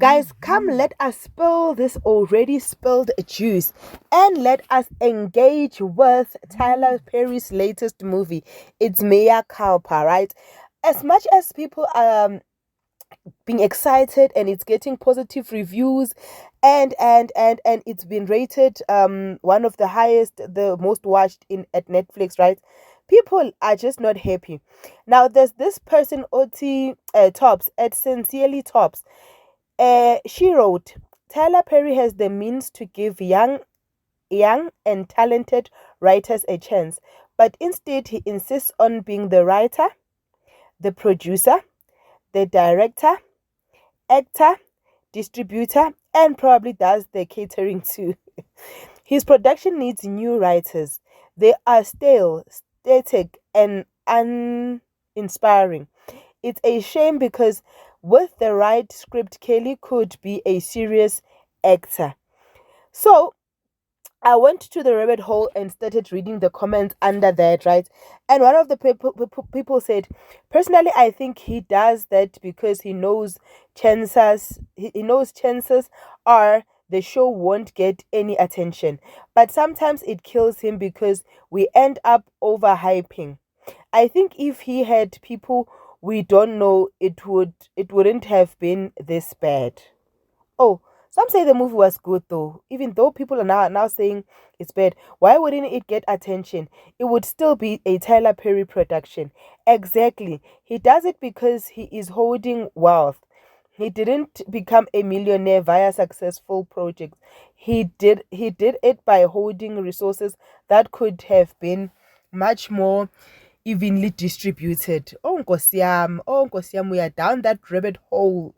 Guys, come, let us spill this already spilled juice and let us engage with Tyler Perry's latest movie. It's Mea Culpa, right? As much as people are being excited and it's getting positive reviews and it's been rated one of the highest, the most watched in at Netflix, right? People are just not happy. Now there's this person, OT Tops, at Sincerely Tops. She wrote, Tyler Perry has the means to give young and talented writers a chance, but instead he insists on being the writer, the producer, the director, actor, distributor, and probably does the catering too. His production needs new writers. They are stale, static, and uninspiring. It's a shame because with the right script, Kelly could be a serious actor. So I went to the rabbit hole and started reading the comments under that, right? And one of the people said, personally, I think he does that because he knows chances are the show won't get any attention. But sometimes it kills him because we end up overhyping. I think if he had people we don't know, it wouldn't have been this bad. Oh, some say the movie was good though. Even though people are now saying it's bad, why wouldn't it get attention? It would still be a Tyler Perry production. Exactly. He does it because he is holding wealth. He didn't become a millionaire via successful projects. He did it by holding resources that could have been much more evenly distributed. Oh Nkosi yam, we are down that rabbit hole.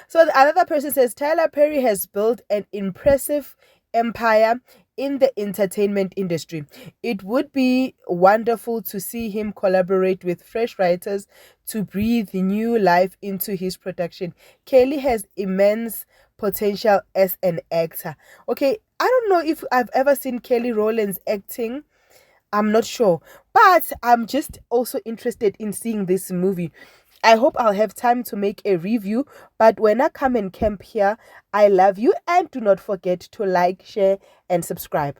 So another person says Tyler Perry has built an impressive empire in the entertainment industry. It would be wonderful to see him collaborate with fresh writers to breathe new life into his production. Kelly has immense potential as an actor. Okay, I don't know if I've ever seen Kelly Rowland's acting. I'm not sure, but I'm just also interested in seeing this movie. I hope I'll have time to make a review, but when I come and camp here, I love you and do not forget to like, share, and subscribe.